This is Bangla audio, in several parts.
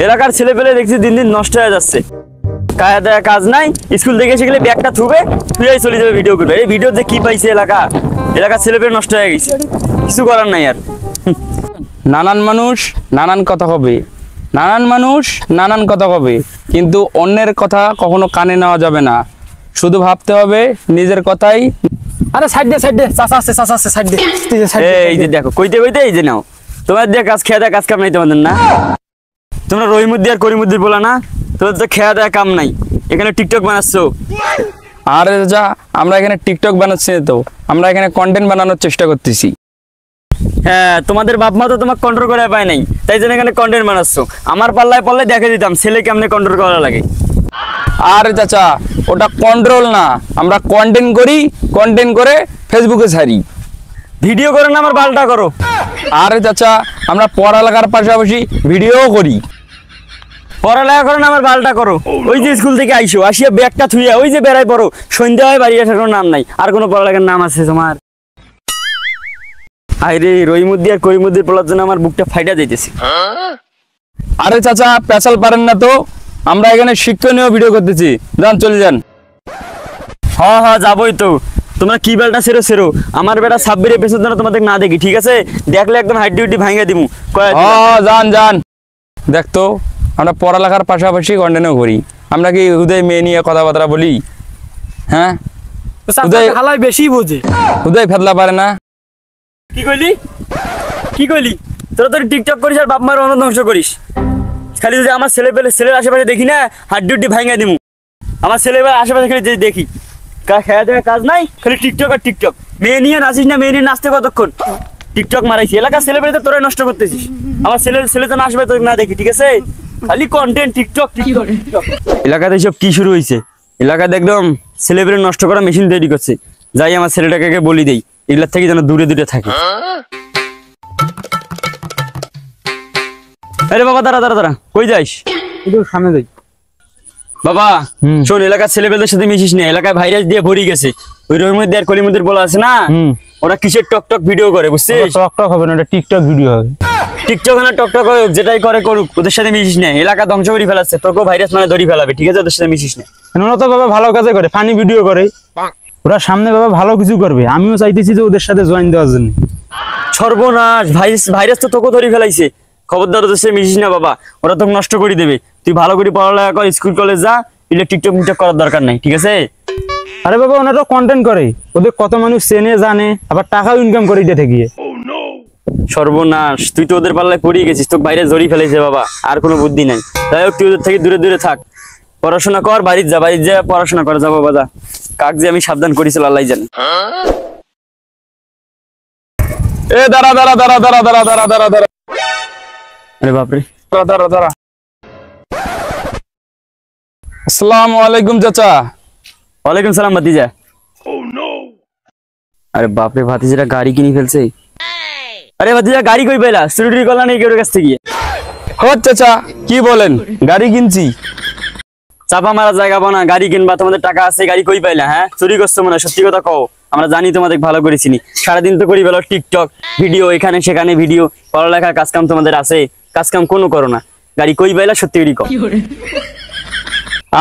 এলাকার ছেলে পেলে দেখছি দিন দিন নষ্ট হয়ে যাচ্ছে। কাজ নাই, স্কুল থেকে এসে গেলে ব্যাগটা থুবে থুয়েই চলে যাবে ভিডিও করবে। এই ভিডিও যে কি পাইছে এলাকার ছেলে পেলে নষ্ট হয়ে গেছে, কিছু করার নাই আর। নানান মানুষ নানান কথা হবে, নানান মানুষ নানান কথা হবে, কিন্তু অন্যের কথা কখনো কানে নেওয়া যাবে না। শুধু ভাবতে হবে নিজের কথাই। আরে সাইড দে চাচা আছে সাইড দে। এই যে দেখো কইতে এই যে নাও, তোমার দিয়ে কাজ খেয়ে দেয় কাজ কাম নাই তোমাদের না? তোমরা রহিমুদ্দি আর করিমুদ্দি বলা না, তোদের তো খেয়া দেয় কাম নাই, এখানে টিকটক বানাচ্ছ। আরে যা, আমরা এখানে টিকটক বানাচ্ছি তো, আমরা এখানে কন্টেন্ট বানানোর চেষ্টা করতেছি। হ্যাঁ, তোমাদের বাপ মা তো তোমাকে কন্ট্রোল করে পায় নাই, তাই জন্য এখানে কন্টেন্ট বানাচ্ছ। আমার পাল্লায় দেখে দিতাম ছেলে কেমনে কন্ট্রোল করা লাগে। আরে চাচা, ওটা কন্ট্রোল না, আমরা কন্টেন্ট করি, কন্টেন্ট করে ফেসবুকে ছাড়ি। ভিডিও করো না আমার বালটা করো। আরে চাচা, আমরা পড়ালেখার পাশাপাশি ভিডিও করি। পড়ালেখা করো না আমার বালটা করো। ওই যে স্কুল থেকে আসিয়া ব্যাগটা থুইয়া ওই যে বেড়াই পড়ো, সন্ধ্যা হয় বাড়ি আসার কোনো নাম নাই। আর কোনো পড়ালেখার নাম আছে তোমার? আরে রহিমুদ্দি আর করিমুদ্দির পড়ার জন্য আমার বুকটা ফাইটা যাইতেছে। আরে চাচা, পেশাল পারেন না তো, আমরা এখানে শিক্ষণীয় ভিডিও করতেছি, যান চলে যান। হ্যাঁ যাবোই তো। তোমরা কি বেলটা সেরো আমার বেটা সাব্বিরের পেছন যেন তোমাদের না দেখি, ঠিক আছে? দেখলে একদম হাইট ডিউটি ভাঙিয়ে দিমু। যান দেখতো, আমরা পড়ালেখার পাশাপাশি কন্টেন্টও করি। আমরা কি হুদাই মেয়ে নিয়ে কথাবার্তা বলি? হ্যাঁ, হালাই বেশি বোঝে, হুদাই ফেদলা পারে না। কি কইলি? তোরা তো টিকটক করিস আর বাপ মার অন্য ধ্বংস করিস। খালি যদি আমার ছেলের আশেপাশে দেখি না, হাইট ডিউটি ভাঙিয়ে দিমু। আমার ছেলের আশেপাশে খালি যে দেখি খেয়া দেওয়ার কাজ নাই, খালি টিকটক আর টিকটক। মেয়ে নিয়ে নাচিস না, মেয়ে নিয়ে নাচতে কতক্ষণ? টিকটক মারাইছি, এলাকার ছেলেপেলে তো তোরা নষ্ট করতেছিস। আমার ছেলে তো আসবে তোকে না দেখি, ঠিক আছে? খালি কন্টেন্ট টিকটক। এলাকাতে সব কি শুরু হয়েছে? এলাকাতে একদম ছেলেপেলে নষ্ট করা মেশিন তৈরি করছে। যাই আমার ছেলেটাকে বলি দেই, এগুলার থেকে যেন দূরে থাকে। আরে বাবা দাঁড়া, কই যাইস? সামনে যাই। বাবা শোন, এলাকার ছেলেপেলের সাথে মিশিস না, এলাকায় ভাইরাস দিয়ে ভরি গেছে। ওই রহিমুদ্দি আর কলিমুদ্দির বলা আছে না, ওরা কিসের টক ভিডিও করে, বুঝছিস? টক হবে না, টিকটক ভিডিও হবে। টিকটক না টক হোক, যেটাই করুক, ওদের সাথে মিশিস না। এলাকা ধ্বংস করে ফেলাচ্ছে, তোকেও ভাইরাস মানে ধরি ফেলাবে, ঠিক আছে? ওদের সাথে মিশিস না। ওরা তো বাবা ভালো কাজে করে, ফানি ভিডিও করে, ওরা সামনে বাবা ভালো কিছু করবে। আমিও চাইতেছি যে ওদের সাথে জয়েন দেওয়ার জন্য। সর্বনাশ, ভাইরাস তো তোকে ধরি ফেলাইছে। খবরদার ওদের সাথে মিশিস না বাবা, ওরা তোকে নষ্ট করে দেবে। তুই ভালো করে পড়ালেখা কর, স্কুল কলেজ যা, এগুলো টিকটক করার দরকার নাই, ঠিক আছে? আরে বাবা, ওনারা কন্টেন্ট করে, ওদের কত মানুষ চেনে জানে, আবার টাকাও ইনকাম করে এটা থেকে। সর্বনাশ, তুই তো ওদের পাল্লায় পড়িয়ে গেছিস, তোকে বাইরে জড়িয়ে ফেলেছে বাবা, আর কোনো বুদ্ধি নাই। তাই হোক, তুই ওদের থেকে দূরে থাক, পড়াশোনা কর, বাড়িতে যা পড়াশোনা কর, যাবো বাবা। কাক যে আমি সাবধান করেছিল আল্লাহ জানে। দাঁড়া। আরে বাপরে, দাঁড়া। আসসালামু আলাইকুম চাচা। ওয়ালাইকুম সালাম ভাতিজা। আরে বাপরে, ভাতিজাটা গাড়ি কিনে ফেলছে। আরে ভাতিজা, গাড়ি কই পাইলা? চুরি করলা নাকি কেউ কাছ থেকে? চাচা কি বলেন, গাড়ি কিনছি। চাপা মারা জায়গা বানা, গাড়ি কিনবা, তোমাদের টাকা আছে, গাড়ি কই পাইলা? হ্যাঁ, চুরি করছো মনে হয়, সত্যি কথা কও। আমরা জানি তোমাদের ভালো করেছিনি, সারাদিন তো করি বেলা টিকটক ভিডিও, এখানে সেখানে ভিডিও, পড়ালেখার কাজকাম তোমাদের আছে, কাজকাম কোনো করো না। গাড়ি কই পাইলা, সত্যি করে কও।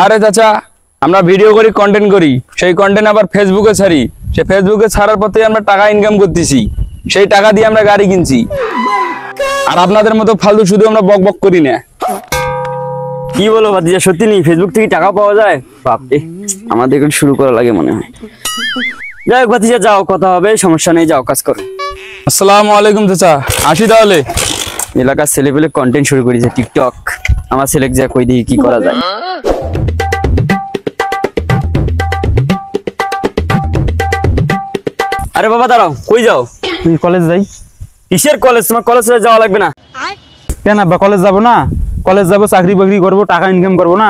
আরে চাচা, আমরা ভিডিও করি, কন্টেন্ট করি, সেই কন্টেন্ট আবার ফেসবুকে ছাড়ি। সেই ফেসবুকে ছাড়ার পর থেকে আমরা টাকা ইনকাম করতেছি, সেই টাকা দিয়ে আমরা গাড়ি কিনছি। আর আপনাদের মতো ফালতু শুধু আমরা বক করি না। কি বলো ভাতিজা, সত্যি নেই ফেসবুক থেকে টাকা পাওয়া যায়? বাপরে, আমাদের এখন শুরু করা লাগে মনে হয়। যাই হোক ভাতিজা, যাও, কথা হবে, সমস্যা নেই, যাও কাজ করো। আসসালামু আলাইকুম চাচা, আসি তাহলে। এলাকার ছেলেপেলে কন্টেন্ট শুরু করেছে টিকটক, আমার ছেলেকে যা কই দিই কি করা যায়। আরে বাবা দাঁড়াও, কই যাও? কলেজ যাই। কিসের কলেজ? তোমার কলেজে যাওয়া লাগবে না। কেন আব্বা, কলেজ যাবো না? কলেজ যাবো, চাকরি বাকরি করবো, টাকা ইনকাম করবো না?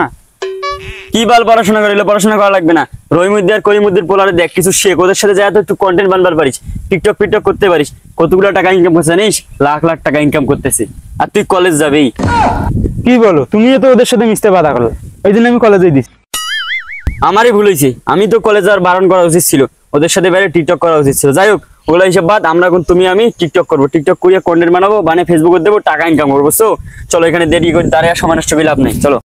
কি বাল পড়াশোনা করিলে? পড়াশোনা করা লাগবে না। রহিমুদ্দি আর করিমুদ্দির পোলারে দেখ, কিছু শেখ, ওদের সাথে যা তো একটু কন্টেন্ট বানবার পারিস, টিকটক করতে পারিস। কতগুলো টাকা ইনকাম করছে জানিস? লাখ টাকা ইনকাম করতেছে, আর তুই কলেজ যাবেই। কি বলো, তুমিও তো ওদের সাথে মিশতে বাধা করলে, ওই জন্য আমি কলেজে দিচ্ছি। আমারই ভুল হয়েছে, আমি তো কলেজ যাওয়ার বারণ করা উচিত ছিল। ওদের সাথে বাইরে টিকটক করা উচিত ছিল। যাই হোক ওগুলো হিসেব বাদ, আমরা এখন তুমি আমি টিকটক করবো, টিকটক করে কন্টেন্ট বানাবো, বানিয়ে ফেসবুকে দেবো, টাকা ইনকাম করবো। বুঝছো? চলো এখানে দেরি করে দাঁড়িয়ে সময় নষ্ট করে লাভ নেই। চলো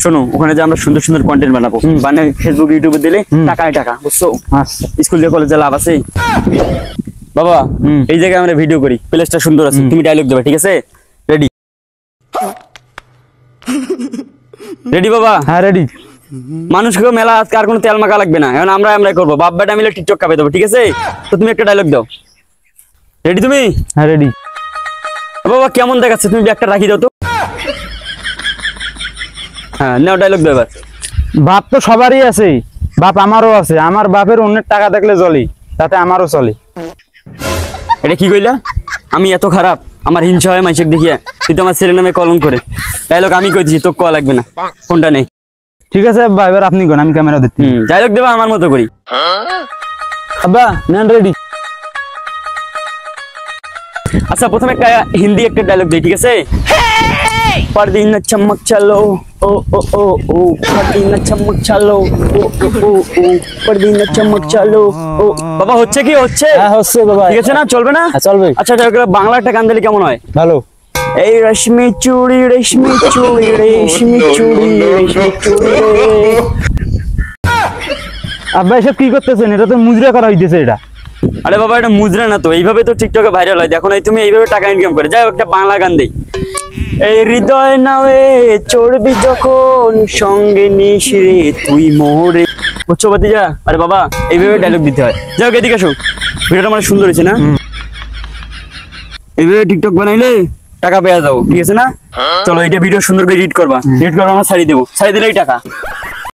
শোনো, ওখানে যে আমরা সুন্দর সুন্দর কন্টেন্ট বানাবো, বানিয়ে ফেসবুক ইউটিউবে দিলে টাকায় টাকা। বুঝছো? আচ্ছা স্কুল দিয়ে কলেজে লাভ আছে। বাবা এই জায়গায় আমরা ভিডিও করি, প্লেসটা সুন্দর আছে, তুমি ডায়লগ দেবে, ঠিক আছে? রেডি? রেডি বাবা? হ্যাঁ রেডি। মানুষকে মেলা আজকে আর কোনো তেল মাখা লাগবে না, এখন আমরাই করবো, বাপ বেটা মিলে টিকটক কাপে দেবো, ঠিক আছে? তো তুমি একটা ডায়লগ দাও। রেডি তুমি? হ্যাঁ রেডি। বাবা কেমন দেখাচ্ছে, তুমি ব্যাগটা রাখি দাও তো। হ্যাঁ নাও ডায়লগ দাও এবার। বাপ তো সবারই আছে, বাপ আমারও আছে, আমার বাপের অন্যের টাকা দেখলে চলে, তাতে আমারও চলে। এটা কি কইলা? আমি এত খারাপ, আমার হিংসা হয় মাইসেক দেখিয়া, তুই তো আমার ছেলে নামে কলম করে। ডায়লগ আমি কইছি, তো কোয়া লাগবে না, কোনটা নেই। ঠিক আছে আব্বা, এবার আপনি কোন, আমি ক্যামেরা দেখছি। ডায়লগ দেবা আমার মতো করি। আব্বা নেন রেডি। আচ্ছা প্রথমে একটা হিন্দি একটা ডায়লগ দিই, ঠিক আছে? পরদিন চমক চলো ও ও ও ও, পরদিন চমক চলো ও ও ও ও, পরদিন চমক চলো ও। বাবা হচ্ছে কি হচ্ছে? হ্যাঁ হচ্ছে বাবা। ঠিক আছে না, চলবে না? হ্যাঁ, চলবে। আচ্ছা বাংলা একটা গান দিলে কেমন হয়? ভালো। এই রেশমি চুড়ি রেশমি চুড়ি রেশমি চুড়ি রেশমি চুড়ি রে। আব্বা এসব কি করতেছেন? এটা তো মুজরা করা হইতেছে এটা। আরে বাবা এটা মুজরা না তো, এইভাবে তো টিকটকে ভাইরাল হয়, দেখো না তুমি এইভাবে টাকা ইনকাম করে। যাই হোক একটা বাংলা গান দেই। এই হৃদয় নাওয়ে চড়বি যখন, সঙ্গে নিস রে তুই মোহরে। বুঝছো ভাতিজা? আরে বাবা এইভাবে ডায়লগ দিতে হয়। যাই হোক এদিকে আসো, ভিডিওটা মানে সুন্দর হয়েছে না? এইভাবে টিকটক বানাইলে টাকা পেয়ে যাবো, ঠিক আছে না? চলো এটা ভিডিও সুন্দর করে এডিট করবা, এডিট করবা, আমরা ছাড়িয়ে দেবো, ছাড়িয়ে দিলেই টাকা।